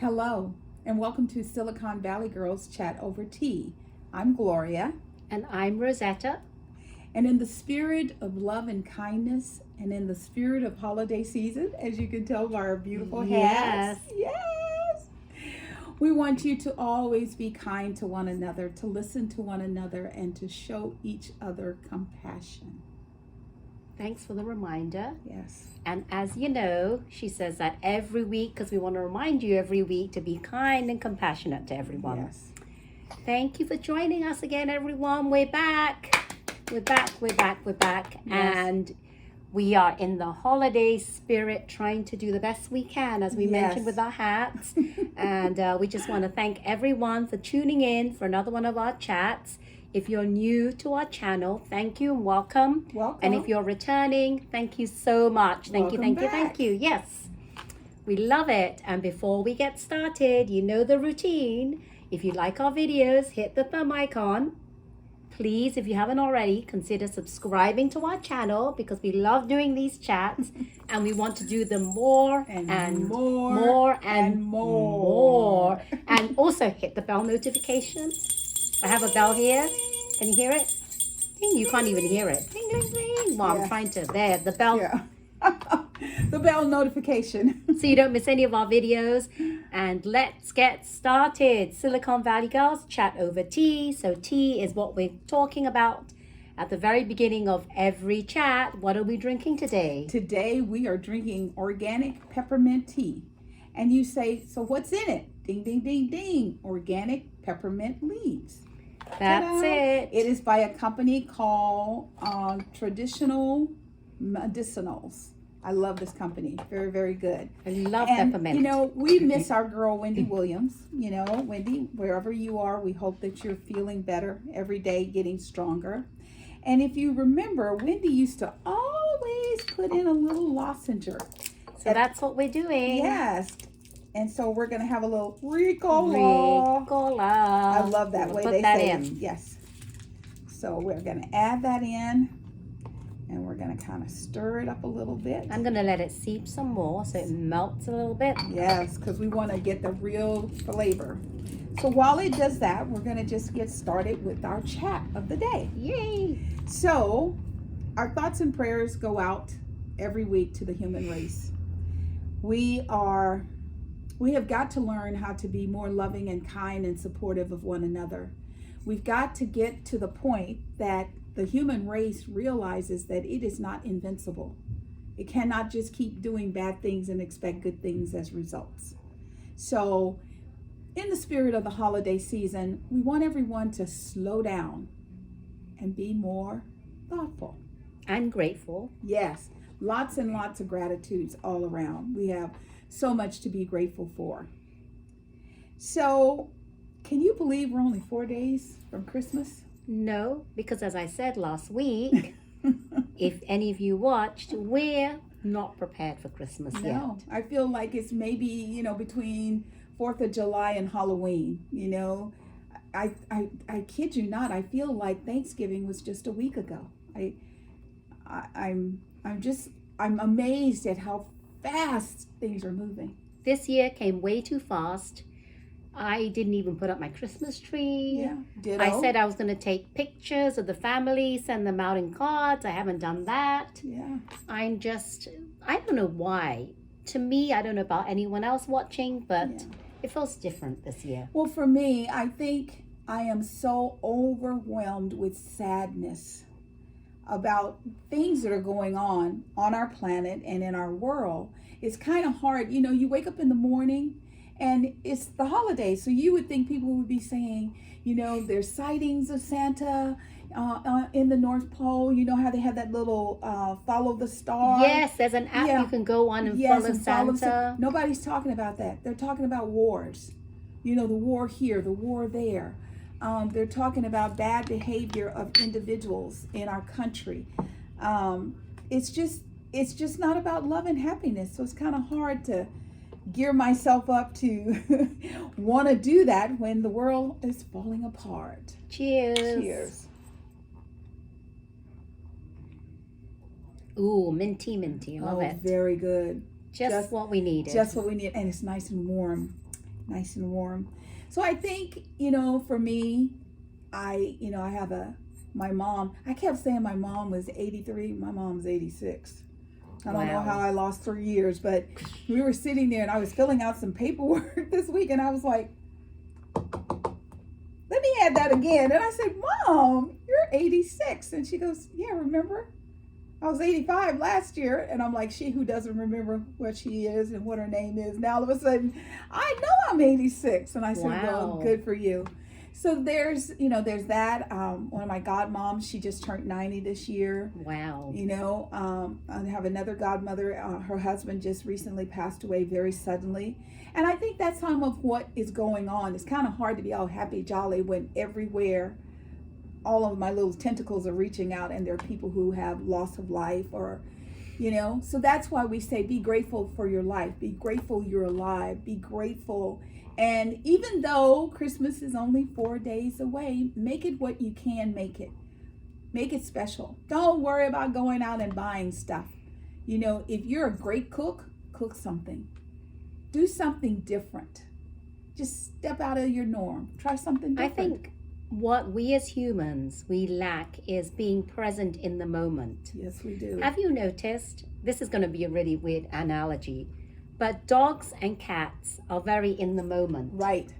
Hello, and welcome to Silicon Valley Girls Chat Over Tea. I'm Gloria. And I'm Rosetta. And in the spirit of love and kindness, and in the spirit of holiday season, as you can tell by our beautiful hats, yes, we want you to always be kind to one another, to listen to one another, and to show each other compassion. Thanks for the reminder. Yes. And as you know, she says that every week because we want to remind you every week to be kind and compassionate to everyone. Yes. Thank you for joining us again, everyone. We're back. Yes. And we are in the holiday spirit, trying to do the best we can, as we mentioned with our hats. And we just want to thank everyone for tuning in for another one of our chats. If you're new to our channel, thank you and welcome. And if you're returning, thank you so much. Thank you. Yes, we love it. And before we get started, you know the routine. If you like our videos, hit the thumb icon. Please, if you haven't already, consider subscribing to our channel because we love doing these chats and we want to do them more and more. And also hit the bell notification. I have a bell here. Can you hear it? Ding, you can't even hear it. Ding, ding, ding. Well, I'm trying to, there, the bell. Yeah. The bell notification. So you don't miss any of our videos. And let's get started. Silicon Valley Girls chat over tea. So tea is what we're talking about at the very beginning of every chat. What are we drinking today? Today we are drinking organic peppermint tea. And you say, so what's in it? Ding, ding, ding, ding. Organic peppermint leaves. That's Ta-da. it. It is by a company called Traditional Medicinals. I love this company. Very, very good. I love peppermint. You know, we miss our girl, Wendy Williams. You know, Wendy, wherever you are, we hope that you're feeling better every day, getting stronger. And if you remember, Wendy used to always put in a little lozenger. So that's what we're doing. Yes. And so we're going to have a little Ricola. I love that way they say it. Yes. So we're going to add that in. And we're going to kind of stir it up a little bit. I'm going to let it seep some more so it melts a little bit. Yes, because we want to get the real flavor. So while it does that, we're going to just get started with our chat of the day. Yay! So our thoughts and prayers go out every week to the human race. We have got to learn how to be more loving and kind and supportive of one another. We've got to get to the point that the human race realizes that it is not invincible. It cannot just keep doing bad things and expect good things as results. So in the spirit of the holiday season, we want everyone to slow down and be more thoughtful. And grateful. Yes, lots and lots of gratitudes all around. We have so much to be grateful for. So can you believe we're only 4 days from Christmas? No, because as I said last week, if any of you watched, we're not prepared for Christmas yet. No, I feel like it's maybe, between 4th of July and Halloween, I kid you not, I feel like Thanksgiving was just a week ago. I'm amazed at how fast things are moving. This year came way too fast. I didn't even put up my Christmas tree. Yeah, ditto. I said I was going to take pictures of the family, send them out in cards. I haven't done that. Yeah. I don't know why. To me, I don't know about anyone else watching, but it feels different this year. Well, for me, I think I am so overwhelmed with sadness about things that are going on our planet and in our world. It's kind of hard. You wake up in the morning and it's the holidays, so you would think people would be saying, there's sightings of Santa in the North Pole. You know how they have that little follow the star? Yes, there's an app you can go on and follow Santa. Nobody's talking about that. They're talking about wars. The war here, the war there. They're talking about bad behavior of individuals in our country. It's just not about love and happiness. So it's kind of hard to gear myself up to want to do that when the world is falling apart. Cheers. Ooh, minty. I love it. Very good. Just what we needed. Just what we need. And it's nice and warm. nice and warm. So I think, for me, I have my mom. I kept saying my mom was 83. My mom's 86. I don't know how I lost 3 years, but we were sitting there and I was filling out some paperwork this week and I was like, let me add that again. And I said, Mom, you're 86. And she goes, yeah, remember? I was 85 last year. And I'm like, she who doesn't remember what she is and what her name is. Now all of a sudden, I know I'm 86. And I said, well, good for you. So there's that. One of my godmoms, she just turned 90 this year. Wow. I have another godmother. Her husband just recently passed away very suddenly. And I think that's some of what is going on. It's kind of hard to be all happy, jolly when everywhere all of my little tentacles are reaching out and there are people who have loss of life or, So that's why we say be grateful for your life. Be grateful you're alive. Be grateful. And even though Christmas is only 4 days away, make it what you can make it. Make it special. Don't worry about going out and buying stuff. If you're a great cook, cook something. Do something different. Just step out of your norm. Try something different. I think what we as humans, we lack is being present in the moment. Yes, we do. Have you noticed, this is going to be a really weird analogy, but dogs and cats are very in the moment. Right.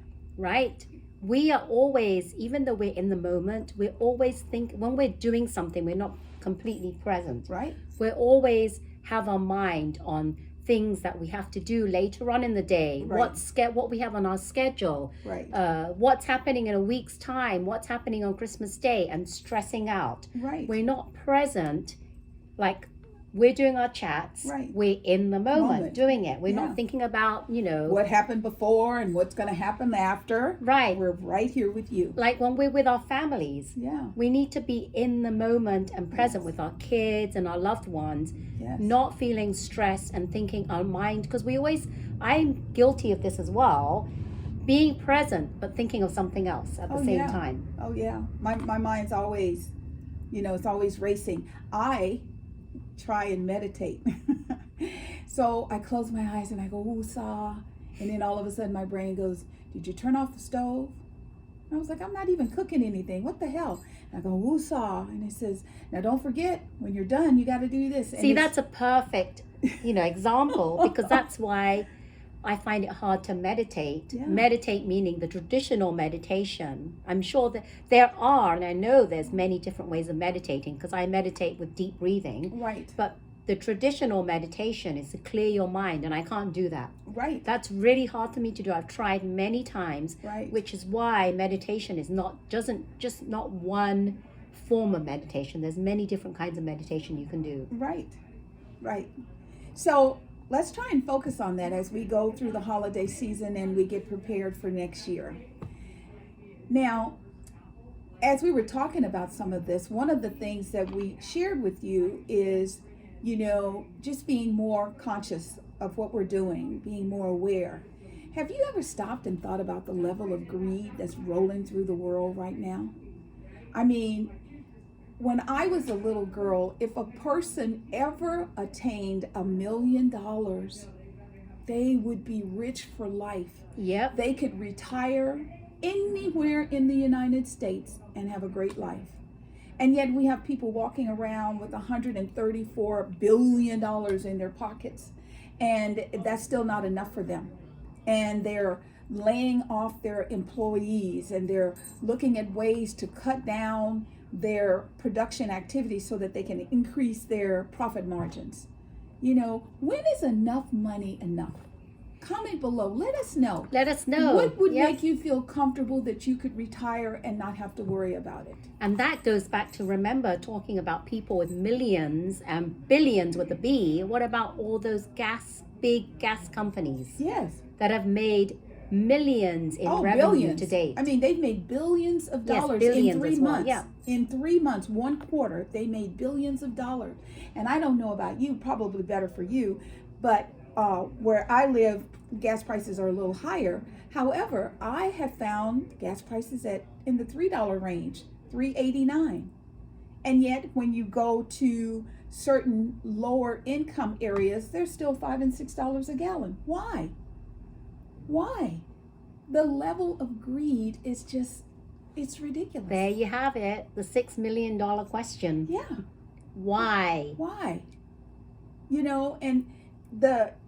We are always, even though we're in the moment, we're always when we're doing something, we're not completely present. Right. We always have our mind on things that we have to do later on in the day. Right. What we have on our schedule. Right. What's happening in a week's time. What's happening on Christmas Day, and stressing out. Right. We're not present. Like, we're doing our chats. Right. We're in the moment doing it. We're Yeah. not thinking about, what happened before and what's going to happen after. Right. We're right here with you. Like when we're with our families. Yeah. We need to be in the moment and present Yes. with our kids and our loved ones. Yes. Not feeling stress and thinking our mind, because I'm guilty of this as well, being present but thinking of something else at the same time. Oh yeah. My mind's always, it's always racing. I try and meditate. So I close my eyes and I go, woosah. And then all of a sudden my brain goes, did you turn off the stove? And I was like, I'm not even cooking anything. What the hell? And I go, woosah. And it says, now don't forget, when you're done, you got to do this. And see, that's a perfect, example, because that's why I find it hard to meditate. Yeah. Meditate meaning the traditional meditation. I'm sure that there are, and I know there's many different ways of meditating, because I meditate with deep breathing. Right. But the traditional meditation is to clear your mind, and I can't do that. Right. That's really hard for me to do. I've tried many times, Right. which is why meditation is not one form of meditation. There's many different kinds of meditation you can do. Right. So let's try and focus on that as we go through the holiday season and we get prepared for next year. Now, as we were talking about some of this, one of the things that we shared with you is, just being more conscious of what we're doing, being more aware. Have you ever stopped and thought about the level of greed that's rolling through the world right now? I mean, when I was a little girl, if a person ever attained $1 million, they would be rich for life. Yep. They could retire anywhere in the United States and have a great life. And yet we have people walking around with $134 billion in their pockets, and that's still not enough for them. And they're laying off their employees, and they're looking at ways to cut down their production activities so that they can increase their profit margins. When is enough money enough? Comment below. Let us know. What would make you feel comfortable that you could retire and not have to worry about it? And that goes back to, remember, talking about people with millions and billions with a B. What about all those big gas companies? Yes. That have made millions in revenue billions. to date. I mean, they've made billions of dollars in 3 months. Yeah. In 3 months, 1 quarter, they made billions of dollars. And I don't know about you, probably better for you, but where I live, gas prices are a little higher. However, I have found gas prices in the $3 range, $3.89. And yet, when you go to certain lower income areas, they're still $5 and $6 a gallon. Why? The level of greed is just, it's ridiculous. There you have it. The $6 million question. Yeah. Why? Why? You know, and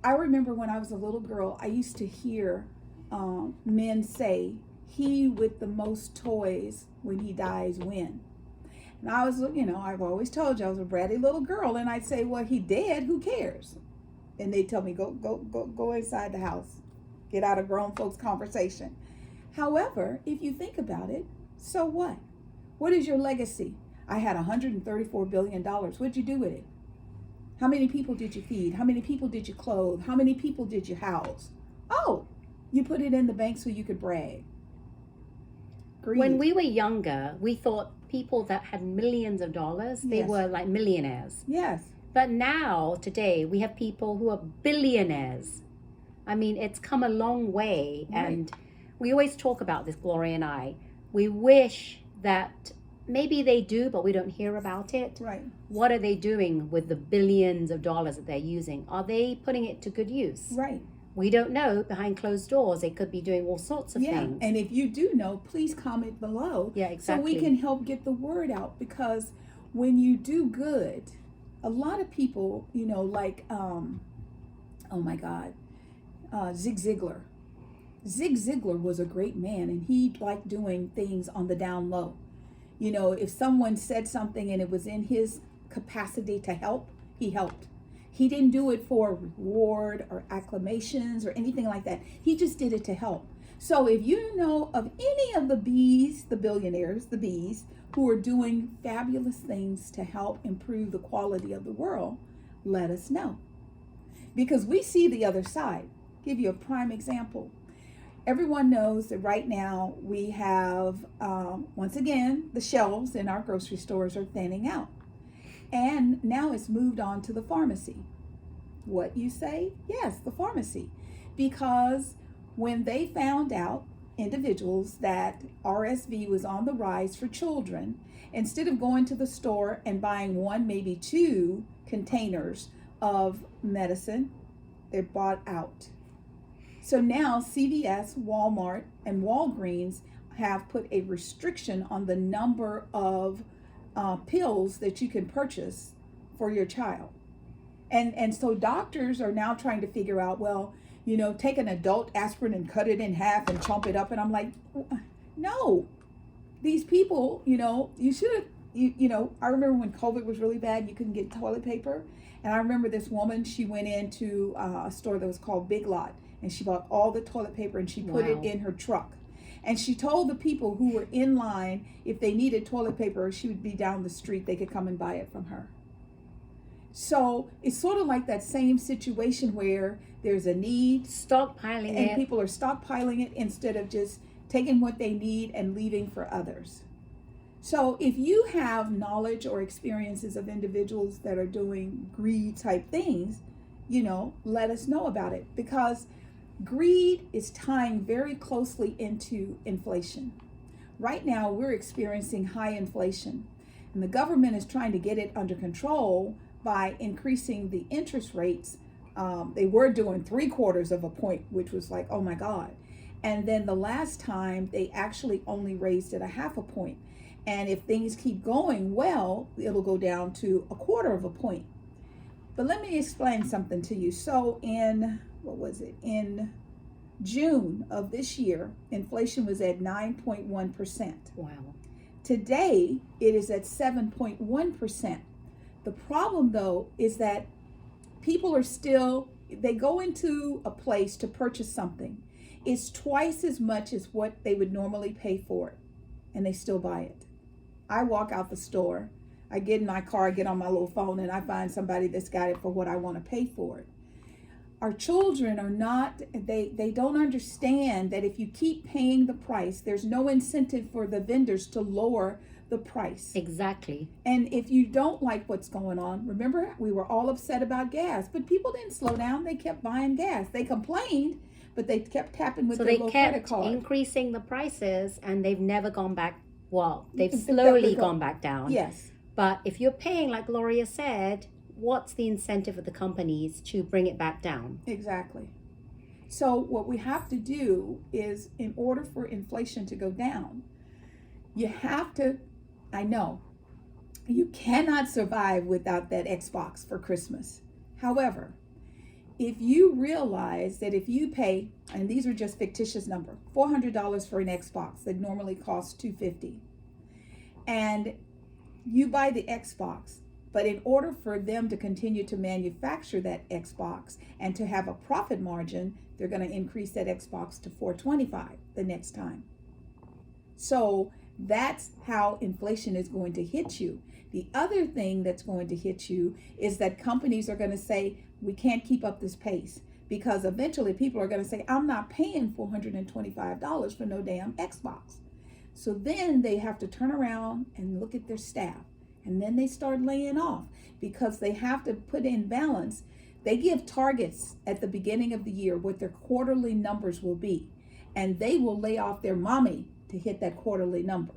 I remember when I was a little girl, I used to hear men say, he with the most toys when he dies win. And I was, you know, I've always told you I was a bratty little girl, and I'd say, well, he dead, who cares? And they tell me, go inside the house. Get out of grown folks' conversation. However, if you think about it, so what? What is your legacy? I had $134 billion. What'd you do with it? How many people did you feed? How many people did you clothe? How many people did you house? Oh, you put it in the bank so you could brag. Greed. When we were younger, we thought people that had millions of dollars, they Yes. were like millionaires. Yes. But now, today, we have people who are billionaires. I mean, it's come a long way. Right. And we always talk about this, Gloria and I. We wish that maybe they do, but we don't hear about it. Right. What are they doing with the billions of dollars that they're using? Are they putting it to good use? Right. We don't know. Behind closed doors, they could be doing all sorts of things. And if you do know, please comment below. Yeah, exactly. So we can help get the word out, because when you do good, a lot of people, you know, like, oh my God, Zig Ziglar. Zig Ziglar was a great man, and he liked doing things on the down low. You know, if someone said something and it was in his capacity to help, he helped. He didn't do it for reward or acclamations or anything like that. He just did it to help. So if you know of any of the bees, the billionaires, the bees, who are doing fabulous things to help improve the quality of the world, let us know. Because we see the other side. Give you a prime example. Everyone knows that right now we have, once again, the shelves in our grocery stores are thinning out. And now it's moved on to the pharmacy. What you say? Yes, the pharmacy. Because when they found out, individuals, that RSV was on the rise for children, instead of going to the store and buying one, maybe two containers of medicine, they're bought out. So now CVS, Walmart, and Walgreens have put a restriction on the number of pills that you can purchase for your child. And so doctors are now trying to figure out, well, you know, take an adult aspirin and cut it in half and chomp it up. And I'm like, no, these people, you know, you should have, you know, I remember when COVID was really bad, you couldn't get toilet paper. And I remember this woman, she went into a store that was called Big Lot, and she bought all the toilet paper and she put it in her truck. And she told the people who were in line, if they needed toilet paper, she would be down the street, they could come and buy it from her. So it's sort of like that same situation where there's a need, Stockpiling and it. people are stockpiling it instead of just taking what they need and leaving for others. So if you have knowledge or experiences of individuals that are doing greed type things, you know, let us know about it, because greed is tying very closely into inflation. Right now, we're experiencing high inflation, and the government is trying to get it under control by increasing the interest rates. They were doing 3/4 of a point, which was like, oh my God. And then the last time, they actually only raised it 1/2 point. And if things keep going well, it'll go down to 1/4 of a point. But let me explain something to you. So in June of this year, inflation was at 9.1%. Wow. Today, it is at 7.1%. The problem, though, is that people are still, they go into a place to purchase something. It's twice as much as what they would normally pay for it, and they still buy it. I walk out the store, I get in my car, I get on my little phone, and I find somebody that's got it for what I want to pay for it. Our children are not, they don't understand that if you keep paying the price, there's no incentive for the vendors to lower the price. Exactly. And if you don't like what's going on, remember, we were all upset about gas, but people didn't slow down. They kept buying gas. They complained, but they kept tapping with their little credit card. So they kept increasing the prices, and they've never gone back. Well, they've slowly gone back down. Yes. But if you're paying, like Gloria said, what's the incentive of the companies to bring it back down? Exactly. So what we have to do is, in order for inflation to go down, you have to, I know, you cannot survive without that Xbox for Christmas. However, if you realize that if you pay, and these are just fictitious number, $400 for an Xbox that normally costs $250, and you buy the Xbox, but in order for them to continue to manufacture that Xbox and to have a profit margin, they're going to increase that Xbox to $425 the next time. So that's how inflation is going to hit you. The other thing that's going to hit you is that companies are going to say, we can't keep up this pace, because eventually people are going to say, I'm not paying $425 for no damn Xbox. So then they have to turn around and look at their staff, and then they start laying off because they have to put in balance. They give targets at the beginning of the year what their quarterly numbers will be, and they will lay off their mommy to hit that quarterly number.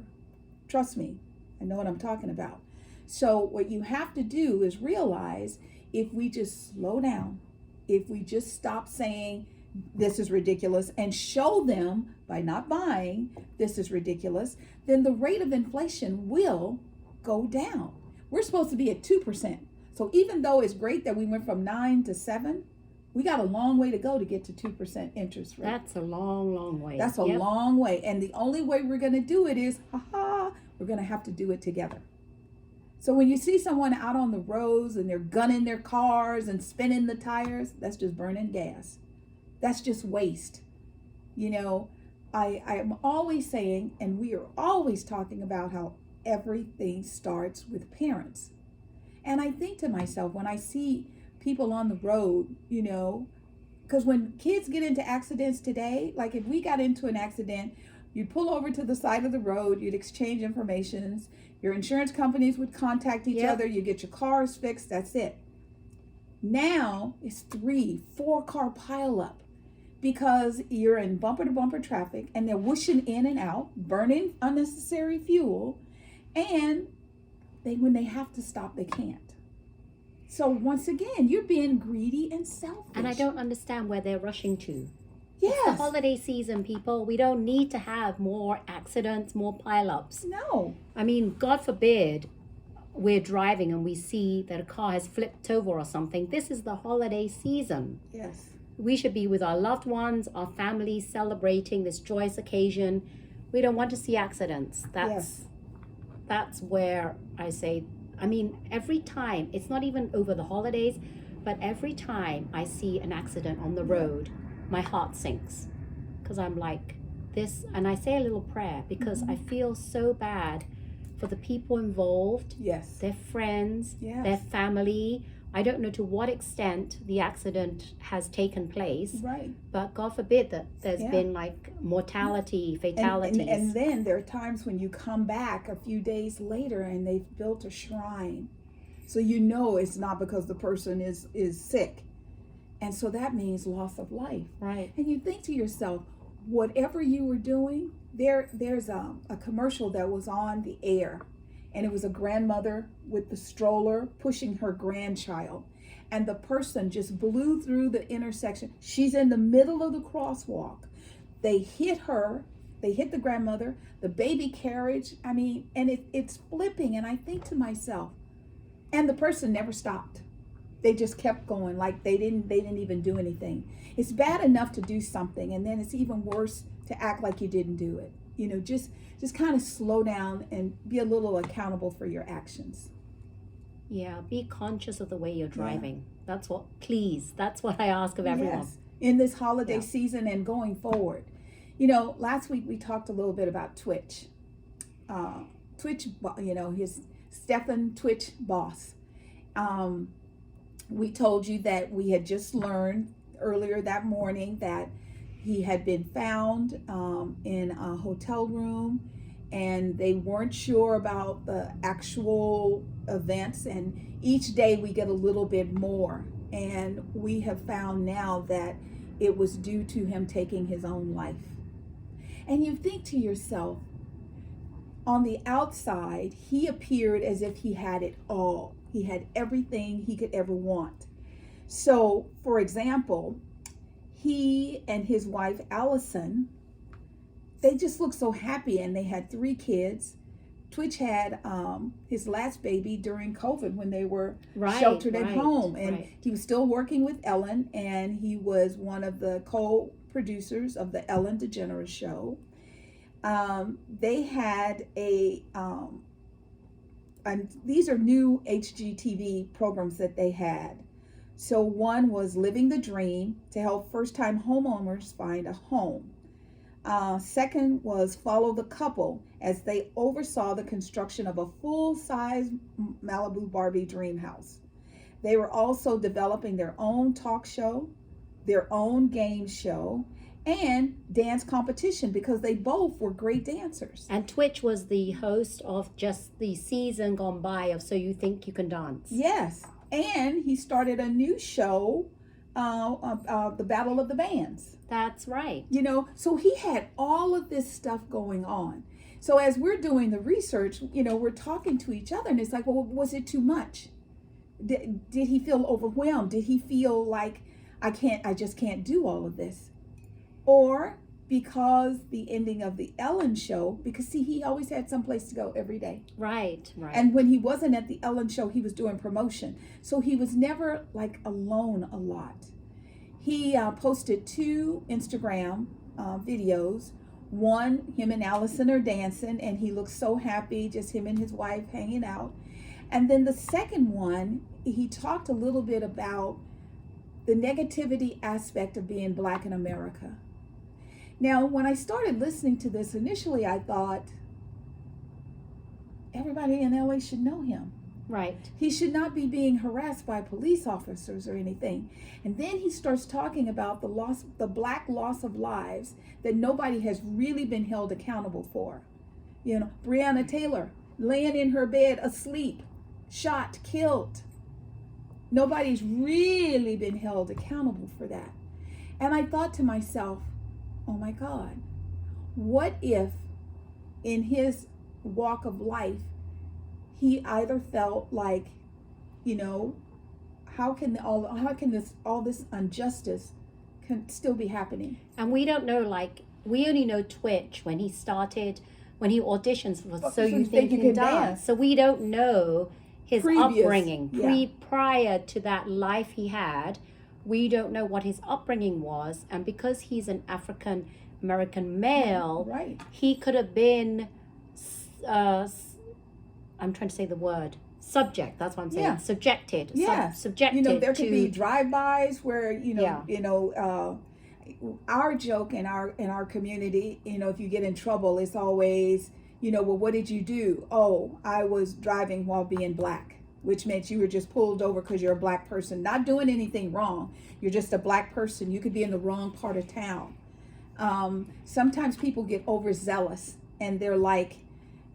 Trust me, I know what I'm talking about. So what you have to do is realize, if we just slow down, if we just stop saying this is ridiculous and show them by not buying this is ridiculous, then the rate of inflation will go down. We're supposed to be at 2%. So even though it's great that we went from 9 to 7, we got a long way to go to get to 2% interest rate. That's a long, long way. That's a long way. And the only way we're going to do it is, we're going to have to do it together. So when you see someone out on the roads and they're gunning their cars and spinning the tires, that's just burning gas. That's just waste. You know, I'm always saying, and we are always talking about how everything starts with parents. And I think to myself, when I see people on the road, you know, because when kids get into accidents today, like if we got into an accident, you'd pull over to the side of the road, you'd exchange informations, your insurance companies would contact each other, you get your cars fixed, that's it. Now it's 3-4 car pileup because you're in bumper to bumper traffic and they're whooshing in and out, burning unnecessary fuel, and when they have to stop, they can't. So once again, you're being greedy and selfish. And I don't understand where they're rushing to. Yes. It's the holiday season, people. We don't need to have more accidents, more pileups. No. I mean, God forbid we're driving and we see that a car has flipped over or something. This is the holiday season. Yes. We should be with our loved ones, our families, celebrating this joyous occasion. We don't want to see accidents. That's where I say, I mean, every time, it's not even over the holidays, but every time I see an accident on the road, my heart sinks, because I'm like this, and I say a little prayer because I feel so bad for the people involved, their friends, their family. I don't know to what extent the accident has taken place, but God forbid that there's been like mortality, fatalities. And then there are times when you come back a few days later and they've built a shrine. So you know it's not because the person is sick. And so that means loss of life. Right. And you think to yourself, whatever you were doing, there's a commercial that was on the air. And it was a grandmother with the stroller pushing her grandchild. And the person just blew through the intersection. She's in the middle of the crosswalk. They hit her. They hit the grandmother, the baby carriage. I mean, and it's flipping. And I think to myself, and the person never stopped. They just kept going, like they didn't even do anything. It's bad enough to do something, and then it's even worse to act like you didn't do it. You know, just kind of slow down and be a little accountable for your actions. Yeah, be conscious of the way you're driving. That's what I ask of everyone. Yes. In this holiday season and going forward. You know, last week we talked a little bit about tWtich. tWtich, you know, his Stephen tWtich boss. We told you that we had just learned earlier that morning that he had been found in a hotel room, and they weren't sure about the actual events, and each day we get a little bit more, and we have found now that it was due to him taking his own life. And you think to yourself, on the outside, he appeared as if he had it all. He had everything he could ever want. So, for example, he and his wife Allison, they just looked so happy, and they had 3 kids. tWtich had his last baby during COVID when they were sheltered at home, and he was still working with Ellen, and he was one of the co-producers of the Ellen DeGeneres show. They had and these are new HGTV programs that they had. So one was Living the Dream, to help first-time homeowners find a home. Second was Follow the Couple, as they oversaw the construction of a full-size Malibu Barbie dream house. They were also developing their own talk show, their own game show, and dance competition, because they both were great dancers. And tWtich was the host of just the season gone by of So You Think You Can Dance. Yes, and he started a new show, the Battle of the Bands. That's right. You know, so he had all of this stuff going on. So as we're doing the research, you know, we're talking to each other, and it's like, well, was it too much? Did he feel overwhelmed? Did he feel like, I just can't do all of this? Or because the ending of the Ellen show, because see, he always had someplace to go every day. Right. And when he wasn't at the Ellen show, he was doing promotion. So he was never like alone a lot. He posted 2 Instagram videos. One, him and Allison are dancing, and he looks so happy, just him and his wife hanging out. And then the second one, he talked a little bit about the negativity aspect of being Black in America. Now, when I started listening to this, initially I thought everybody in LA should know him. Right. He should not be being harassed by police officers or anything. And then he starts talking about the Black loss of lives that nobody has really been held accountable for. You know, Breonna Taylor laying in her bed asleep, shot, killed. Nobody's really been held accountable for that. And I thought to myself, oh my God, what if in his walk of life, he either felt like, you know, how can all this injustice can still be happening? And we don't know, like, we only know tWtich when he auditions for So You Think You Can Dance. So we don't know his upbringing. Prior to that life he had, we don't know what his upbringing was. And because he's an African American male, right, he could have been, I'm trying to say the word, subject. That's what I'm saying. Yeah. Subjected. Yeah. Subjected. You know, there to, could be drive-bys where, our joke in our community, you know, if you get in trouble, it's always, you know, well, what did you do? Oh, I was driving while being Black, which meant you were just pulled over because you're a Black person, not doing anything wrong. You're just a Black person. You could be in the wrong part of town. Sometimes people get overzealous, and they're like,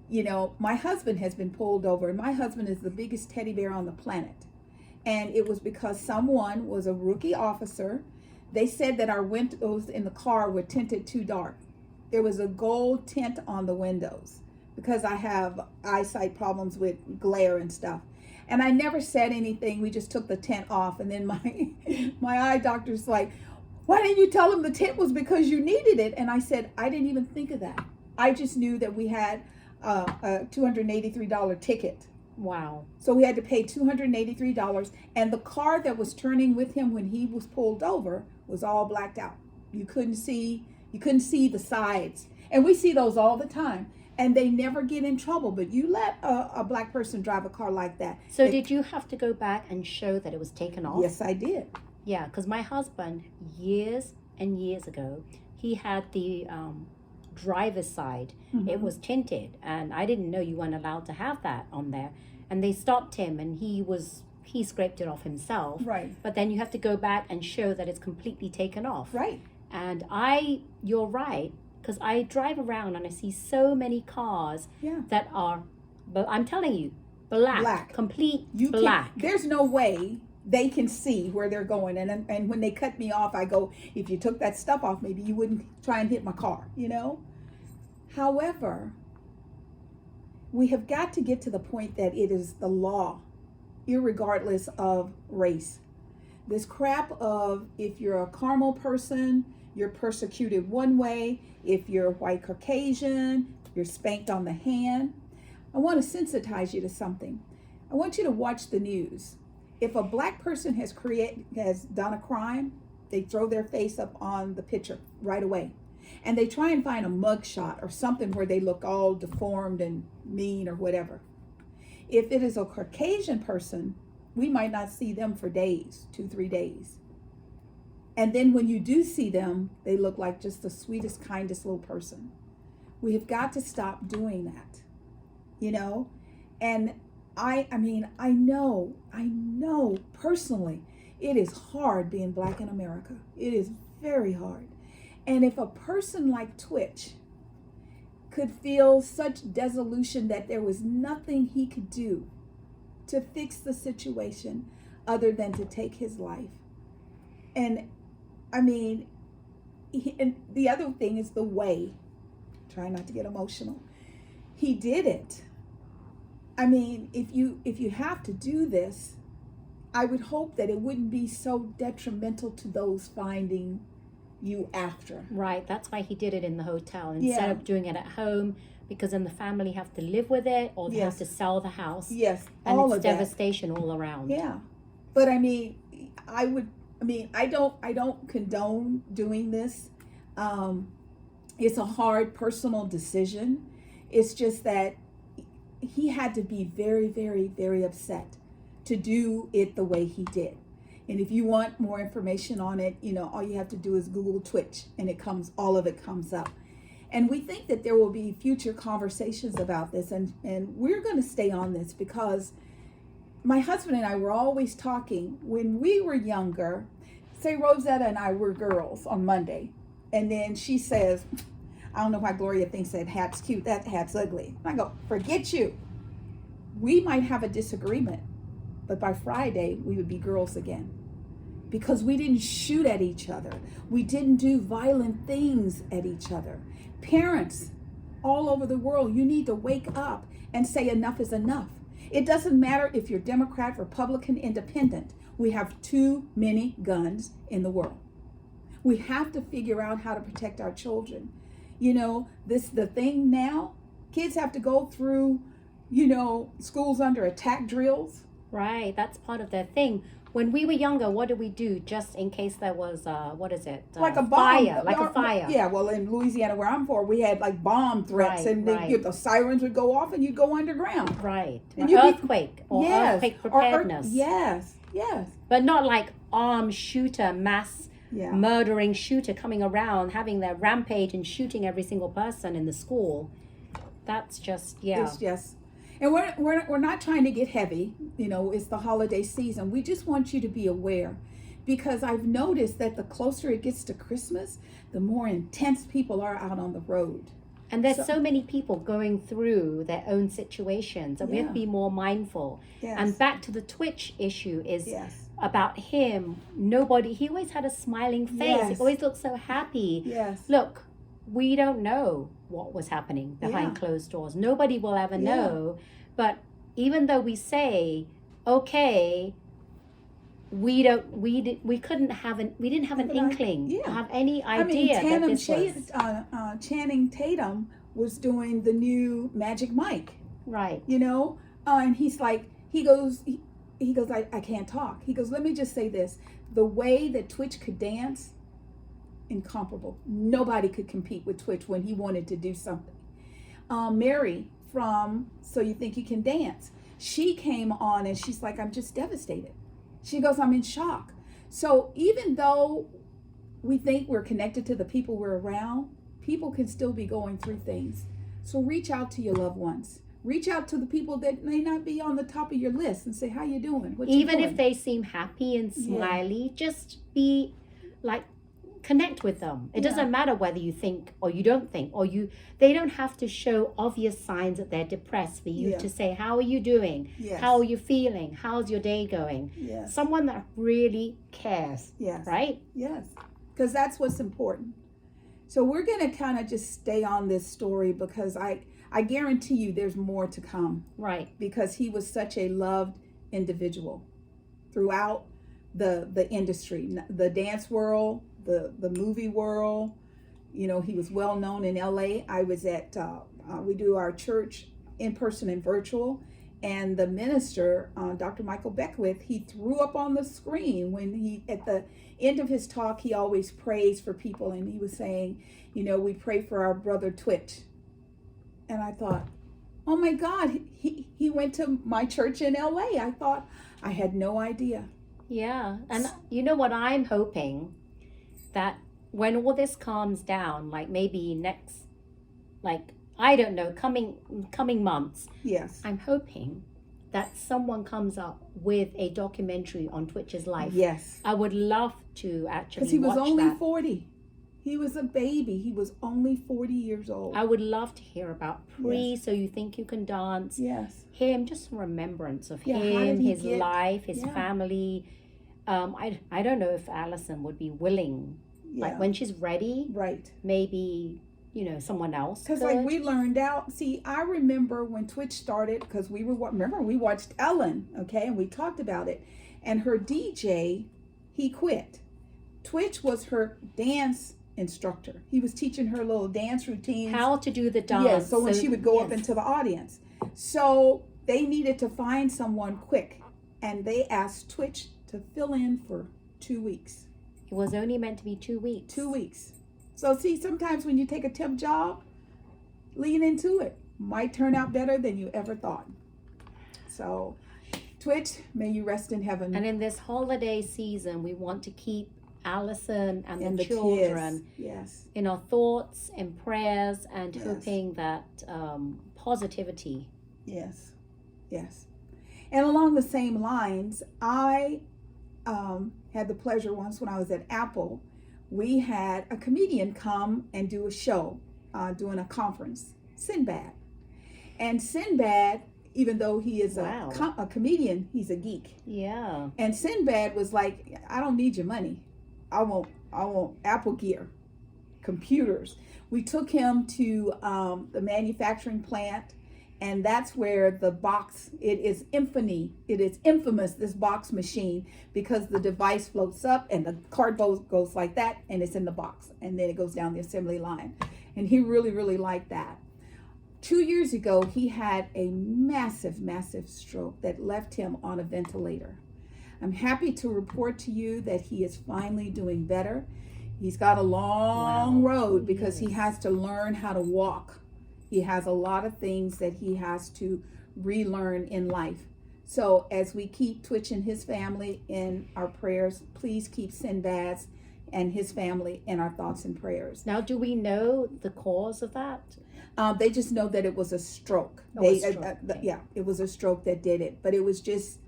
you know, my husband has been pulled over, and my husband is the biggest teddy bear on the planet. And it was because someone was a rookie officer. They said that our windows in the car were tinted too dark. There was a gold tint on the windows because I have eyesight problems with glare and stuff. And I never said anything. We just took the tint off. And then my eye doctor's like, why didn't you tell him the tint was because you needed it? And I said, I didn't even think of that. I just knew that we had a $283 ticket. Wow. So we had to pay $283, and the car that was turning with him when he was pulled over was all blacked out. You couldn't see the sides. And we see those all the time, and they never get in trouble. But you let a Black person drive a car like that. So did you have to go back and show that it was taken off? Yes, I did. Yeah, because my husband, years and years ago, he had the driver's side. Mm-hmm. It was tinted, and I didn't know you weren't allowed to have that on there. And they stopped him, and he scraped it off himself. Right. But then you have to go back and show that it's completely taken off. Right. And you're right, because I drive around and I see so many cars that are, but I'm telling you, black. Complete black. There's no way they can see where they're going. And when they cut me off, I go, if you took that stuff off, maybe you wouldn't try and hit my car, you know? However, we have got to get to the point that it is the law, irregardless of race. This crap of if you're a caramel person, you're persecuted one way. If you're white Caucasian, you're spanked on the hand. I want to sensitize you to something. I want you to watch the news. If a black person has done a crime, they throw their face up on the picture right away. And they try and find a mugshot or something where they look all deformed and mean or whatever. If it is a Caucasian person, we might not see them for days, 2-3 days. And then when you do see them, they look like just the sweetest, kindest little person. We have got to stop doing that, you know? And I know personally, it is hard being black in America. It is very hard. And if a person like tWtich could feel such desolation that there was nothing he could do to fix the situation other than to take his life. And and the other thing is the way, try not to get emotional, he did it. I mean, if you have to do this, I would hope that it wouldn't be so detrimental to those finding you after. Right, that's why he did it in the hotel instead of doing it at home, because then the family have to live with it or they have to sell the house. Yes, and all it's of that. Devastation all around. Yeah, but I don't condone doing this. It's a hard personal decision. It's just that he had to be very, very, very upset to do it the way he did. And if you want more information on it, all you have to do is Google tWtich, and all of it comes up. And we think that there will be future conversations about this, and we're going to stay on this because my husband and I were always talking when we were younger. Say Rosetta and I were girls on Monday, and then she says, I don't know why Gloria thinks that hat's cute, that hat's ugly. I go, forget you. We might have a disagreement, but by Friday we would be girls again, because we didn't shoot at each other. We didn't do violent things at each other. Parents all over the world, you need to wake up and say enough is enough. It doesn't matter if you're Democrat, Republican, Independent. We have too many guns in the world. We have to figure out how to protect our children. The thing now, kids have to go through, schools under attack drills. Right, that's part of their thing. When we were younger, what did we do just in case there was, like a bomb. Fire, like a fire. Yeah, well, in Louisiana where I'm from, we had like bomb threats, and the sirens would go off and you'd go underground. Right, And earthquake preparedness. Yes. But not like armed shooter, mass murdering shooter coming around, having their rampage and shooting every single person in the school. That's just, It's just... And we're not trying to get heavy, it's the holiday season. We just want you to be aware, because I've noticed that the closer it gets to Christmas, the more intense people are out on the road. And there's so many people going through their own situations, and we have to be more mindful. Yes. And back to the tWtich issue is about him. He always had a smiling face. Yes. He always looked so happy. Yes. Look, we don't know what was happening behind closed doors. Nobody will ever know. But even though we say, okay, we didn't have an inkling, have any idea that this was. Channing Tatum was doing the new Magic Mike. Right. And he's like, he goes, I can't talk. He goes, let me just say this. The way that tWtich could dance, incomparable. Nobody could compete with tWtich when he wanted to do something. Mary from So You Think You Can Dance, she came on and she's like, I'm just devastated. She goes, I'm in shock. So even though we think we're connected to the people we're around, people can still be going through things. So reach out to your loved ones. Reach out to the people that may not be on the top of your list and say, how you doing? Even if they seem happy and smiley, just be like, connect with them. It doesn't matter whether you think or you don't think, they don't have to show obvious signs that they're depressed for you to say, how are you doing? Yes. How are you feeling? How's your day going? Yes. Someone that really cares. Yes. Right? Yes. Because that's what's important. So we're going to kind of just stay on this story, because I guarantee you there's more to come. Right. Because he was such a loved individual throughout the industry, the dance world, the movie world. You know, he was well known in LA. I was at we do our church in person and virtual, and the minister, Dr. Michael Beckwith, he threw up on the screen when he, at the end of his talk, he always prays for people, and he was saying, you know, we pray for our brother tWtich. And I thought, oh my God, he went to my church in LA. I thought, I had no idea. Yeah. And you know what I'm hoping? That when all this calms down, like maybe next, like, I don't know, coming months. Yes. I'm hoping that someone comes up with a documentary on tWtch's life. Yes. I would love to actually because he was only that. 40. He was a baby. He was only 40 years old. I would love to hear about So You Think You Can Dance. Yes. Him, just remembrance of Yeah, him, his life, his Yeah. family. I don't know if Allison would be willing, like when she's ready, Right. maybe, you know, someone else. Because like we learned out. See, I remember when tWtich started, because we watched Ellen, okay, and we talked about it, and her DJ, he quit. tWtich was her dance instructor. He was teaching her little dance routines. How to do the dance. Yes, so when she would go up into the audience. So they needed to find someone quick, and they asked tWtich to fill in for 2 weeks. It was only meant to be 2 weeks. 2 weeks. So see, sometimes when you take a temp job, lean into it. Might turn out better than you ever thought. So, tWtich, may you rest in heaven. And in this holiday season, we want to keep Allison and the kids. children Yes. in our thoughts and prayers, and Yes. hoping that positivity. Yes. Yes. And along the same lines, I had the pleasure once when I was at Apple, we had a comedian come and do a show, doing a conference, Sinbad. And Sinbad, even though he is a comedian, he's a geek. Yeah. And Sinbad was like, I don't need your money. I want Apple gear, computers. We took him to the manufacturing plant, and that's where the box, it is infamous, this box machine, because the device floats up and the cardboard goes like that, and it's in the box, and then it goes down the assembly line. And he really, really liked that. 2 years ago, he had a massive, massive stroke that left him on a ventilator. I'm happy to report to you that he is finally doing better. He's got a long road because he has to learn how to walk. He has a lot of things that he has to relearn in life. So as we keep tWtich and his family in our prayers, please keep Sinbad's and his family in our thoughts and prayers. Now, do we know the cause of that? They just know that it was a stroke. Yeah, it was a stroke that did it. But it was just,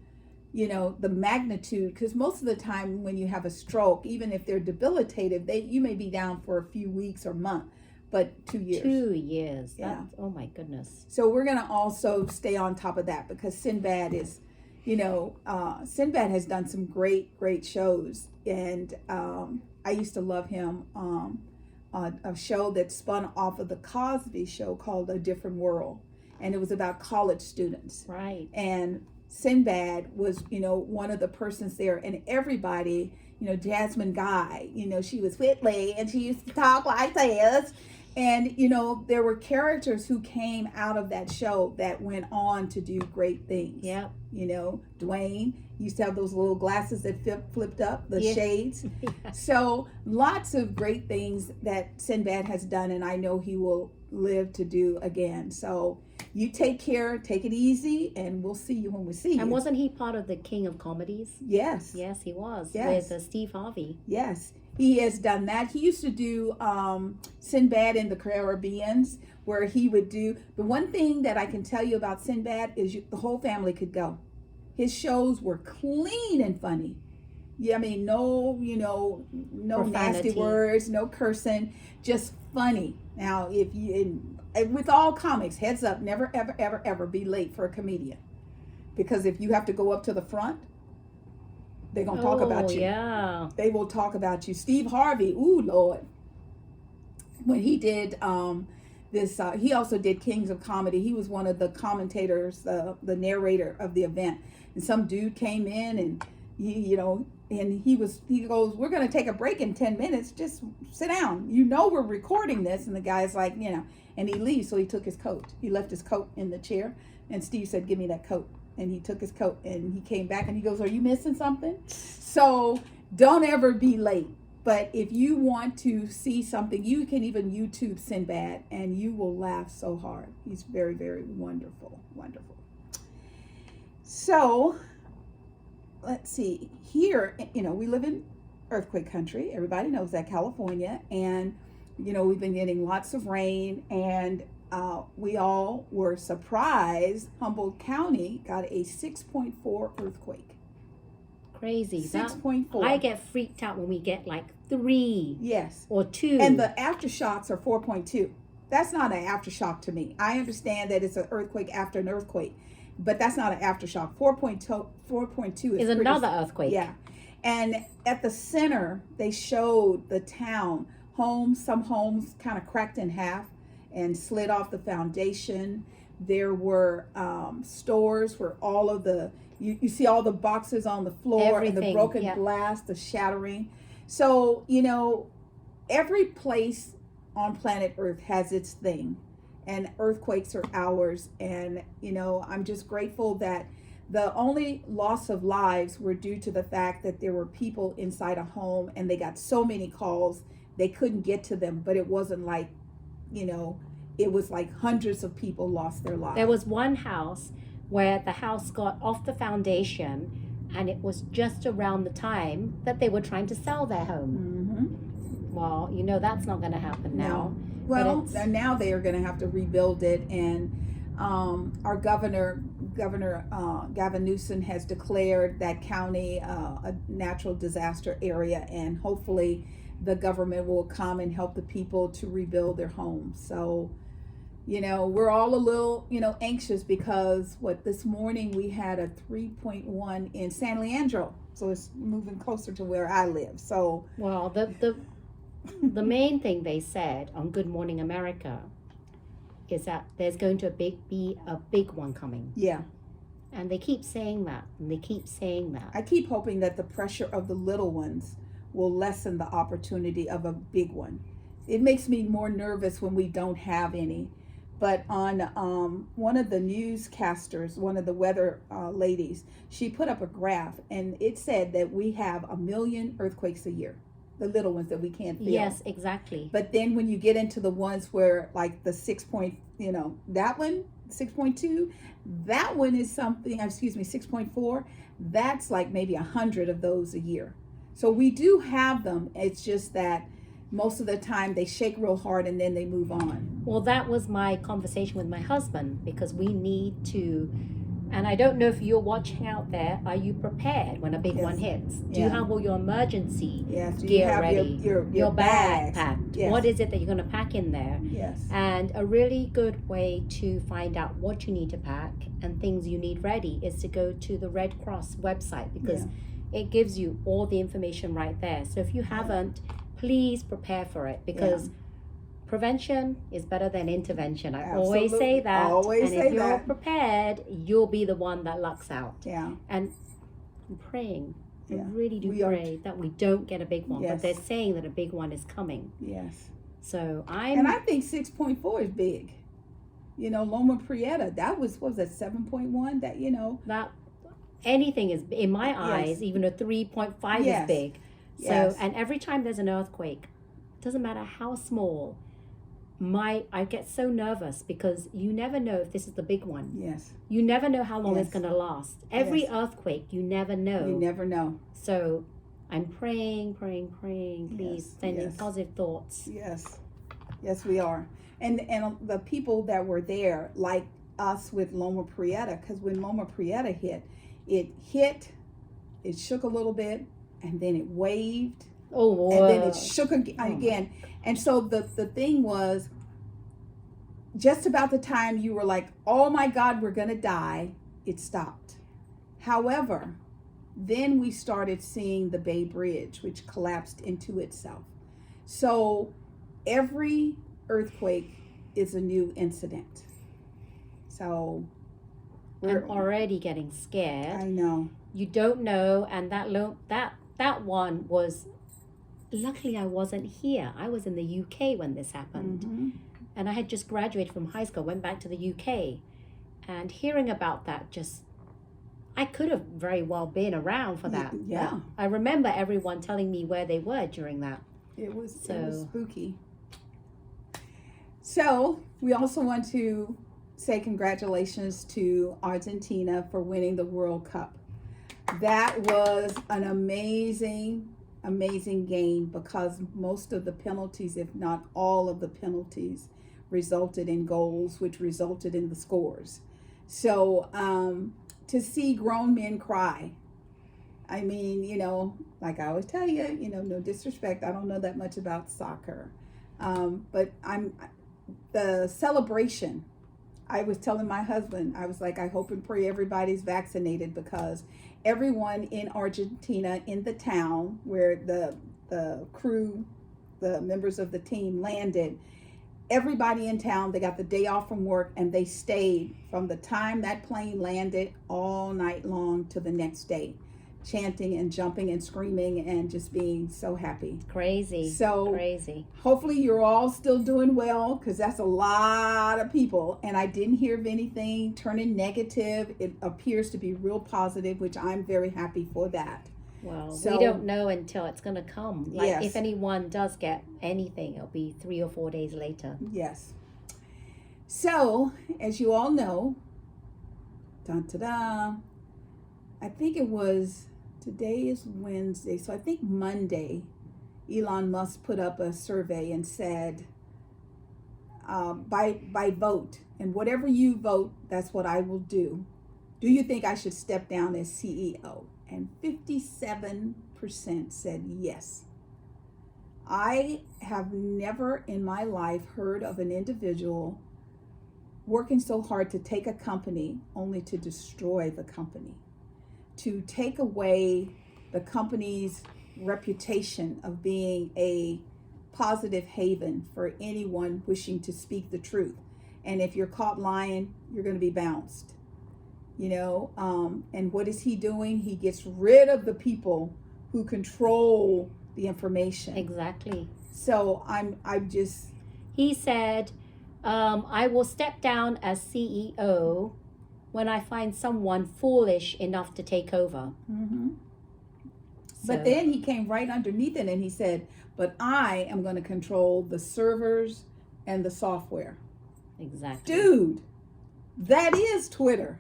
you know, the magnitude, because most of the time when you have a stroke, even if they're debilitated, you may be down for a few weeks or months. But 2 years. 2 years. Yeah. Oh my goodness. So we're going to also stay on top of that, because Sinbad is, you know, Sinbad has done some great, great shows. And I used to love him on a show that spun off of the Cosby Show called A Different World. And it was about college students. Right. And Sinbad was, you know, one of the persons there, and everybody, you know, Jasmine Guy, you know, she was Whitley and she used to talk like this. And, you know, there were characters who came out of that show that went on to do great things. Yeah. You know, Dwayne used to have those little glasses that flipped up, the shades. Yeah. So lots of great things that Sinbad has done, and I know he will live to do again. So you take care, take it easy, and we'll see you when we see you. And wasn't he part of the King of Comedies? Yes. Yes, he was. Yes. With Steve Harvey. Yes. He has done that. He used to do Sinbad in the Caribbeans, where he would do, the one thing that I can tell you about Sinbad is the whole family could go. His shows were clean and funny. Yeah, I mean, no, you know, no Profanity. nasty words, no cursing, just funny. Now, if you, with all comics, heads up, never, ever, ever, ever be late for a comedian. Because if you have to go up to the front, they're going to talk about you. Yeah. They will talk about you. Steve Harvey, ooh, Lord. When he did he also did Kings of Comedy. He was one of the commentators, the narrator of the event. And some dude came in and and he goes, we're going to take a break in 10 minutes. Just sit down. We're recording this. And the guy's like, and he leaves. So he took his coat. He left his coat in the chair. And Steve said, give me that coat. And he took his coat and he came back and he goes, are you missing something? So don't ever be late. But if you want to see something, you can even YouTube Sinbad and you will laugh so hard. He's very, very wonderful, wonderful. So let's see. Here, we live in earthquake country. Everybody knows that, California. And, we've been getting lots of rain. And we all were surprised. Humboldt County got a 6.4 earthquake. Crazy. 6.4. I get freaked out when we get like 3. Yes. Or 2. And the aftershocks are 4.2. That's not an aftershock to me. I understand that it's an earthquake after an earthquake, but that's not an aftershock. 4.2 is another earthquake. Yeah. And at the center, they showed the town. Some homes kind of cracked in half and slid off the foundation. There were stores where all of you see all the boxes on the floor. Everything, and the broken glass, the shattering. So, every place on planet Earth has its thing, and earthquakes are ours. And, I'm just grateful that the only loss of lives were due to the fact that there were people inside a home and they got so many calls, they couldn't get to them. But it wasn't like, it was like hundreds of people lost their lives. There was one house where the house got off the foundation, and it was just around the time that they were trying to sell their home. Mm-hmm. Well, that's not going to happen now. No. Well, now they are going to have to rebuild it, and our governor Gavin Newsom has declared that county a natural disaster area, and hopefully the government will come and help the people to rebuild their homes. So, we're all a little, anxious because this morning we had a 3.1 in San Leandro. So it's moving closer to where I live. So, well, the main thing they said on Good Morning America is that there's going to be a big one coming. Yeah. And they keep saying that, and they keep saying that. I keep hoping that the pressure of the little ones will lessen the opportunity of a big one. It makes me more nervous when we don't have any. But on one of the newscasters, one of the weather ladies, she put up a graph, and it said that we have 1 million earthquakes a year, the little ones that we can't feel. Yes, exactly. But then when you get into the ones where like the 6.2, that one is something, 6.4, that's like maybe 100 of those a year. So we do have them. It's just that most of the time they shake real hard and then they move on. Well, that was my conversation with my husband, because we need to, and I don't know if you're watching out there, are you prepared when a big one hits? Do you have all your emergency gear ready? Your bag packed? Yes. What is it that you're going to pack in there? Yes. And a really good way to find out what you need to pack and things you need ready is to go to the Red Cross website, because it gives you all the information right there. So if you haven't, please prepare for it, because prevention is better than intervention. I always say that. Always and say if you're that. prepared, you'll be the one that lucks out. Yeah. And I'm praying. Yeah. I really do pray that we don't get a big one. Yes. But they're saying that a big one is coming. Yes. So And I think 6.4 is big. Loma Prieta, that was 7.1? that anything is, in my eyes, even a 3.5 is big. So, and every time there's an earthquake, doesn't matter how small, I get so nervous, because you never know if this is the big one. Yes. You never know how long it's going to last. Every earthquake, you never know. You never know. So I'm praying, please, sending positive thoughts. Yes. Yes, we are. And the people that were there, like us with Loma Prieta, because when Loma Prieta hit, it shook a little bit, and then it waved. Oh, and then it shook again. And so the thing was, just about the time you were like, oh my God, we're going to die, it stopped. However, then we started seeing the Bay Bridge, which collapsed into itself. So every earthquake is a new incident. So I'm already getting scared. I know. you don't know. And that one was, luckily I wasn't here. I was in the UK when this happened. Mm-hmm. And I had just graduated from high school, went back to the UK. And hearing about that, just, I could have very well been around for that. Yeah. But I remember everyone telling me where they were during that. It was spooky. So we also want to say congratulations to Argentina for winning the World Cup. That was an amazing game, because most of the penalties, if not all of the penalties, resulted in goals, which resulted in the scores. So to see grown men cry, I mean, like I always tell you, no disrespect, I don't know that much about soccer, but the celebration, I was telling my husband, I was like, I hope and pray everybody's vaccinated, because everyone in Argentina, in the town where the crew, the members of the team landed, everybody in town, they got the day off from work, and they stayed from the time that plane landed all night long to the next day, chanting and jumping and screaming and just being so happy. Crazy. So crazy. Hopefully you're all still doing well, because that's a lot of people. And I didn't hear of anything turning negative. It appears to be real positive, which I'm very happy for that. Well, So, we don't know until it's going to come. Like, Yes. if anyone does get anything, it'll be 3 or 4 days later. Yes. So, as you all know, I think it was, today is Wednesday, so I think Monday, Elon Musk put up a survey and said, by vote, and whatever you vote, that's what I will do. Do you think I should step down as CEO? And 57% said yes. I have never in my life heard of an individual working so hard to take a company only to destroy the company, to take away the company's reputation of being a positive haven for anyone wishing to speak the truth. And if you're caught lying, you're going to be bounced. And what is he doing? He gets rid of the people who control the information. Exactly. So I'm just. He said, I will step down as CEO when I find someone foolish enough to take over. Mm-hmm. So, But then he came right underneath it and he said, but I am going to control the servers and the software. exactly. Dude, that is Twitter.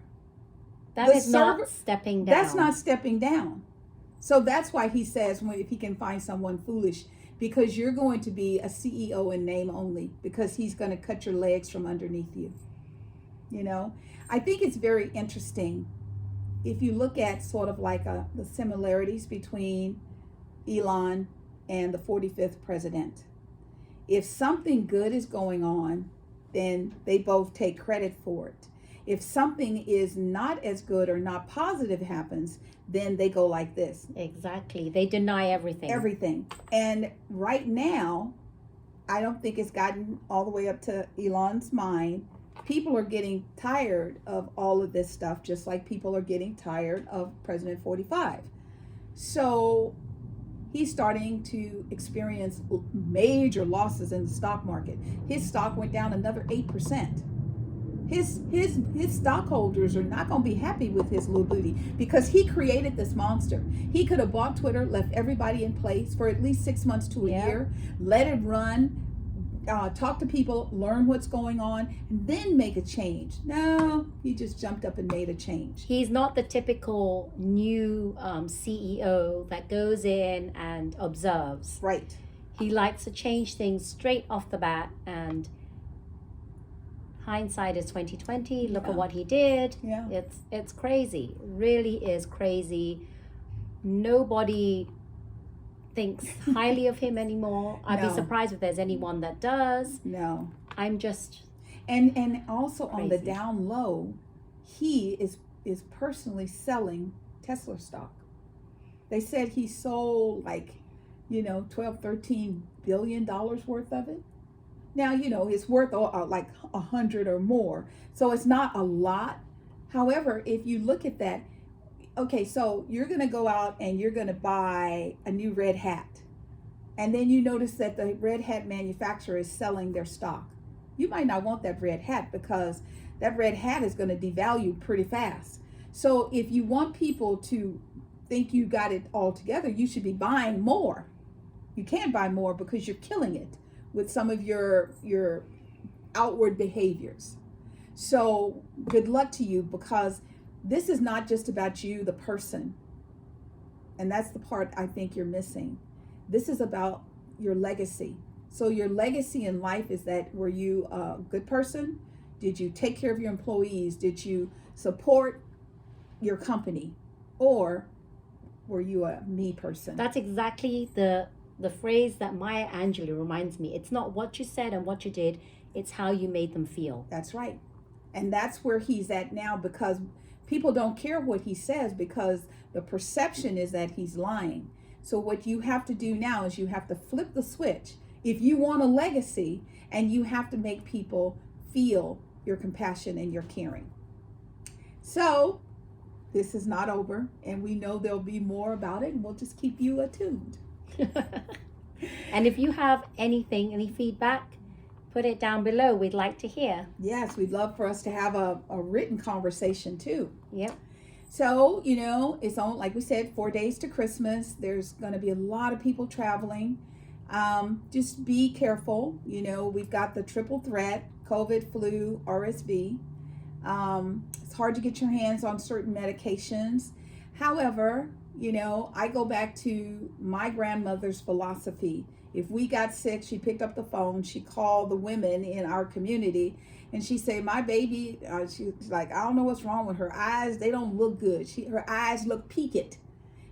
That the is server- not stepping down. That's not stepping down. So that's why he says, if he can find someone foolish, because you're going to be a CEO in name only, because he's going to cut your legs from underneath you. I think it's very interesting if you look at sort of like the similarities between Elon and the 45th president. If something good is going on, then they both take credit for it. If something is not as good or not positive happens, then they go like this. Exactly. They deny everything. Everything. And right now, I don't think it's gotten all the way up to Elon's mind. People are getting tired of all of this stuff, just like people are getting tired of President 45. So he's starting to experience major losses in the stock market. His stock went down another 8%. His stockholders are not going to be happy with his little booty, because he created this monster. He could have bought Twitter, left everybody in place for at least 6 months to a year, let it run, talk to people, learn what's going on, and then make a change. No, he just jumped up and made a change. He's not the typical new CEO that goes in and observes. Right. He likes to change things straight off the bat, and hindsight is 2020. Look at what he did. Yeah. It's crazy. It really is crazy. Nobody thinks highly of him anymore. I'd be No. surprised if there's anyone that does. No. I'm just And also on the Crazy. down low, he is personally selling Tesla stock. They said he sold like, 12, 13 billion dollars worth of it. Now, it's worth like 100 or more. So it's not a lot. However, if you look at that, okay, so you're going to go out and you're going to buy a new red hat. And then you notice that the red hat manufacturer is selling their stock. You might not want that red hat because that red hat is going to devalue pretty fast. So if you want people to think you got it all together, you should be buying more. You can't buy more because you're killing it with some of your outward behaviors. So good luck to you, because this is not just about you, the person. And that's the part I think you're missing. This is about your legacy. So your legacy in life is that, were you a good person? Did you take care of your employees? Did you support your company? Or were you a me person? That's exactly the phrase that Maya Angelou reminds me. It's not what you said and what you did, it's how you made them feel. That's right. And that's where he's at now, because people don't care what he says, because the perception is that he's lying. So what you have to do now is you have to flip the switch. If you want a legacy, and you have to make people feel your compassion and your caring. So this is not over, and we know there'll be more about it, and we'll just keep you attuned. And if you have anything, any feedback, put it down below. We'd like to hear. Yes, we'd love for us to have a written conversation too. Yep. So, it's on, like we said, 4 days to Christmas. There's going to be a lot of people traveling. Just be careful. We've got the triple threat: COVID, flu, RSV. It's hard to get your hands on certain medications. However, I go back to my grandmother's philosophy. If we got sick, she picked up the phone, she called the women in our community, and she said, my baby, she's like, I don't know what's wrong with her eyes. They don't look good. Her eyes look peaked.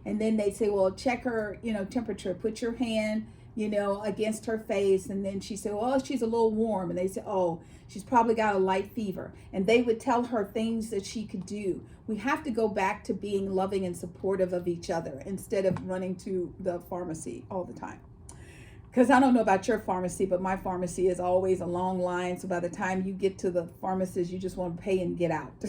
And then they say, well, check her, temperature. Put your hand, against her face. And then she said, well, she's a little warm. And they said, oh, she's probably got a light fever. And they would tell her things that she could do. We have to go back to being loving and supportive of each other instead of running to the pharmacy all the time. Because I don't know about your pharmacy, but my pharmacy is always a long line. So by the time you get to the pharmacist, you just want to pay and get out.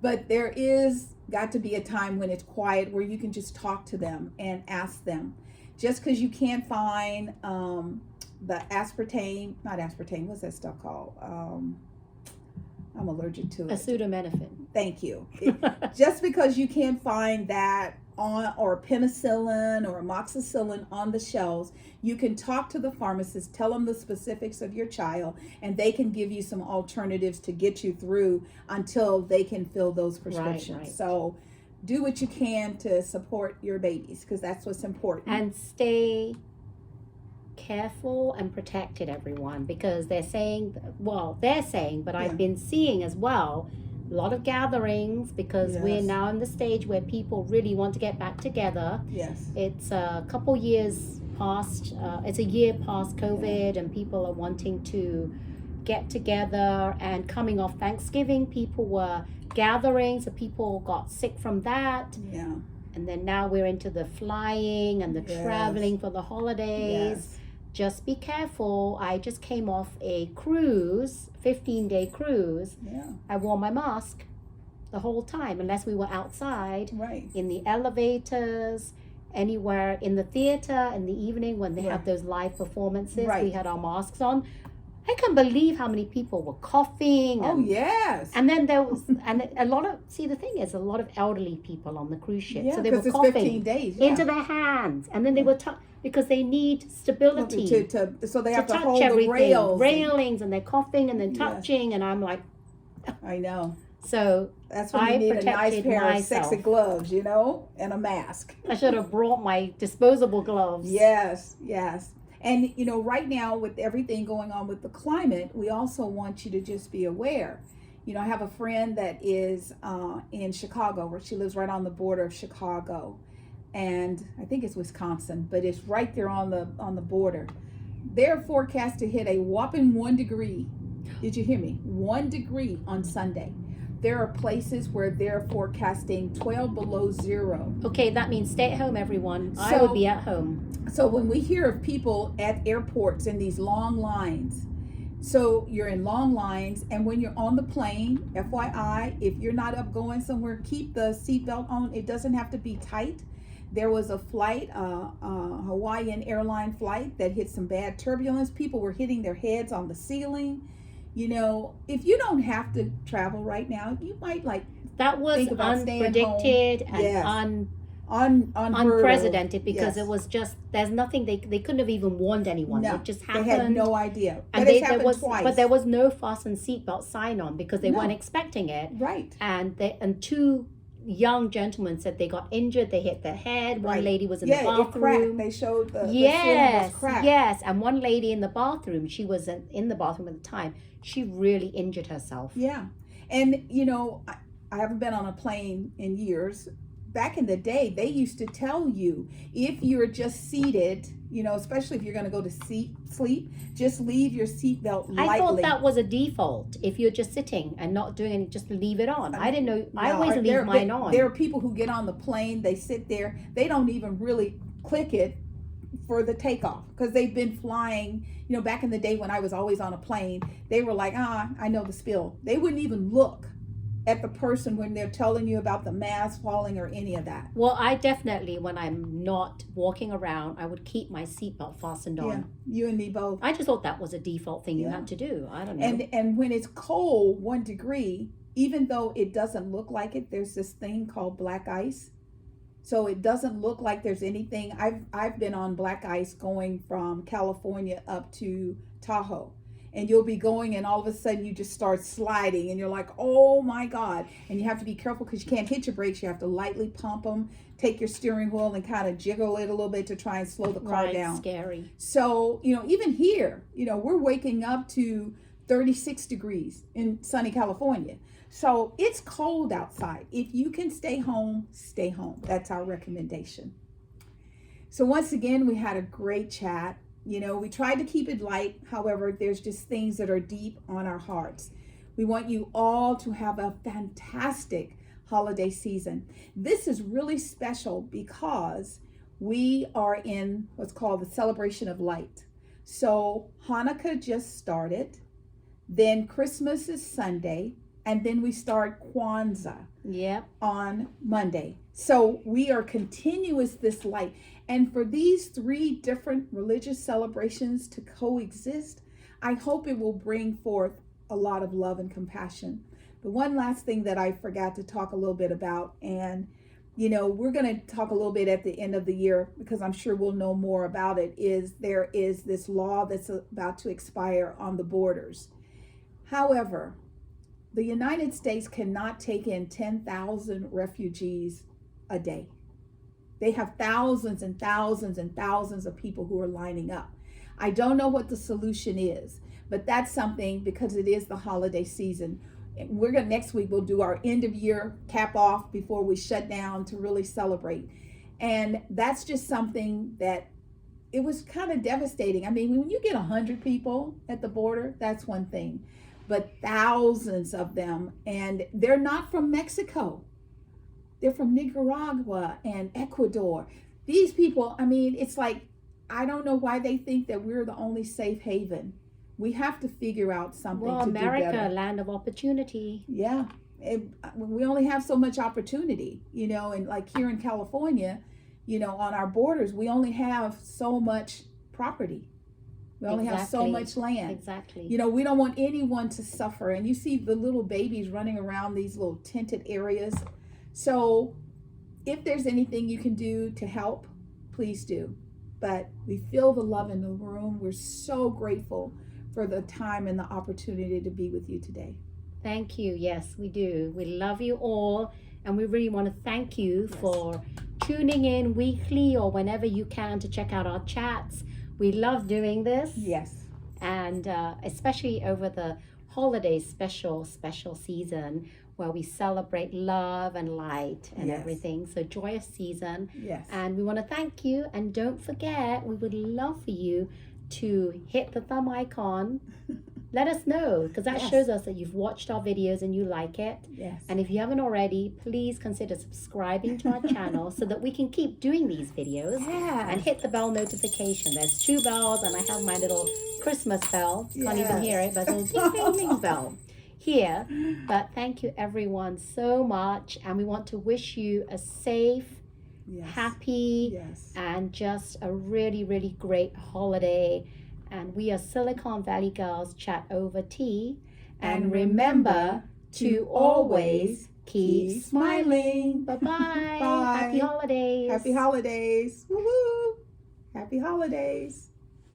But there is got to be a time when it's quiet, where you can just talk to them and ask them. Just because you can't find the not aspartame, what's that stuff called? I'm allergic to it. Acetaminophen. Thank you. Just because you can't find that or penicillin or amoxicillin on the shelves, you can talk to the pharmacist, tell them the specifics of your child, and they can give you some alternatives to get you through until they can fill those prescriptions. Right. So do what you can to support your babies, because that's what's important. And stay careful and protected, everyone, because they're saying, but I've been seeing as well, a lot of gatherings, because we're now in the stage where people really want to get back together. Yes. It's a couple years past, it's a year past COVID, and people are wanting to get together. And coming off Thanksgiving, people were gathering, so people got sick from that. Yeah. And then now we're into the flying and the traveling for the holidays. Yes. Just be careful. I just came off a cruise, 15-day cruise. Yeah. I wore my mask the whole time, unless we were outside, Right. in the elevators, anywhere in the theater in the evening when they have those live performances. Right. We had our masks on. I can't believe how many people were coughing. Oh, yes. And then there was, and the thing is, a lot of elderly people on the cruise ship. Yeah, so they were it's coughing 15 days, into their hands. And then they were, because they need stability. So they have to touch hold everything, the railings, and they're coughing and then touching. And I'm like, I know. So that's when you need a nice pair of sexy gloves, and a mask. I should have brought my disposable gloves. Yes. And, right now with everything going on with the climate, we also want you to just be aware. I have a friend that is in Chicago, where she lives right on the border of Chicago. And I think it's Wisconsin, but it's right there on the border. They're forecast to hit a whopping 1 degree. Did you hear me? 1 degree on Sunday. There are places where they're forecasting 12 below zero. Okay, that means stay at home, everyone. I would be at home. So when we hear of people at airports in these long lines, So you're in long lines, and when you're on the plane, FYI, if you're not up going somewhere, keep the seatbelt on. It doesn't have to be tight. There was a flight, Hawaiian airline flight, that hit some bad turbulence. People were hitting their heads on the ceiling. You know, if you don't have to travel right now, you might that was think about unpredicted and yes. unprecedented, because yes. it was just, there's nothing, they couldn't have even warned anyone. No, it just happened. They had no idea. And but it happened twice. But there was no fasten seatbelt sign on because they weren't expecting it. Right. And two young gentlemen said they got injured. They hit their head. One lady was in the bathroom. It cracked. They showed the ceiling was cracked. Yes. And one lady in the bathroom, she was in the bathroom at the time. She really injured herself. Yeah. And, you know, I haven't been on a plane in years. Back in the day, they used to tell you, if you're just seated, you know, especially if you're going to go to sleep, just leave your seatbelt lightly. I thought that was a default. If you're just sitting and not doing anything, just leave it on. I didn't know. I always leave mine on. There are people who get on the plane, they sit there, they don't even really click it for the takeoff, because they've been flying. You know, back in the day when I was always on a plane, they were like, I know the spill. They wouldn't even look at the person when they're telling you about the mask falling or any of that. Well, I definitely, when I'm not walking around, I would keep my seatbelt fastened on. Yeah, you and me both. I just thought that was a default thing you had to do. I don't know. And when it's cold, 1 degree, even though it doesn't look like it, there's this thing called black ice. So it doesn't look like there's anything. I've been on black ice going from California up to Tahoe. And you'll be going, and all of a sudden you just start sliding, and you're like, oh my God. And you have to be careful because you can't hit your brakes. You have to lightly pump them, take your steering wheel and kind of jiggle it a little bit to try and slow the car down. Scary. So, you know, even here, you know, we're waking up to 36 degrees in sunny California. So it's cold outside. If you can stay home, stay home. That's our recommendation. So once again, we had a great chat. You know, we tried to keep it light. However, there's just things that are deep on our hearts. We want you all to have a fantastic holiday season. This is really special because we are in what's called the celebration of light. So Hanukkah just started, then Christmas is Sunday, and then we start Kwanzaa on Monday. So we are continuous this light. And for these 3 different religious celebrations to coexist, I hope it will bring forth a lot of love and compassion. The one last thing that I forgot to talk a little bit about, and you know, we're going to talk a little bit at the end of the year because I'm sure we'll know more about it, is there is this law that's about to expire on the borders. However, the United States cannot take in 10,000 refugees a day. They have thousands and thousands and thousands of people who are lining up. I don't know what the solution is, but that's something, because it is the holiday season. Next week we'll do our end of year cap off before we shut down to really celebrate. And that's just something that it was kind of devastating. I mean, when you get 100 people at the border, that's one thing, but thousands of them, and they're not from Mexico. They're from Nicaragua and Ecuador. These people, I mean, it's like, I don't know why they think that we're the only safe haven. We have to figure out something to America, do better. Land of opportunity. Yeah. We only have so much opportunity, you know, and like here in California, you know, on our borders, we only have so much property. We only have so much land. Exactly. You know, we don't want anyone to suffer. And you see the little babies running around these little tented areas. So if there's anything you can do to help, please do. But we feel the love in the room. We're so grateful for the time and the opportunity to be with you today. Thank you. Yes, we do. We love you all. And we really want to thank you for tuning in weekly or whenever you can to check out our chats. We love doing this. Yes. And especially over the holidays, special season, where we celebrate love and light and everything. So joyous season. Yes. And we want to thank you. And don't forget, we would love for you to hit the thumb icon, let us know, because that Yes. shows us that you've watched our videos and you like it. Yes. And if you haven't already, please consider subscribing to our channel so that we can keep doing these videos. Yes. And hit the bell notification. There's 2 bells, and I have my little Christmas bell. Can't even hear it, but it's a little ding ding ding bell here. But thank you everyone so much, and we want to wish you a safe, Yes. happy, Yes. and just a really, really great holiday. And we are Silicon Valley Girls Chat Over Tea. And remember to always keep smiling. Bye-bye. Bye. Happy holidays. Happy holidays. Woo-hoo. Happy holidays.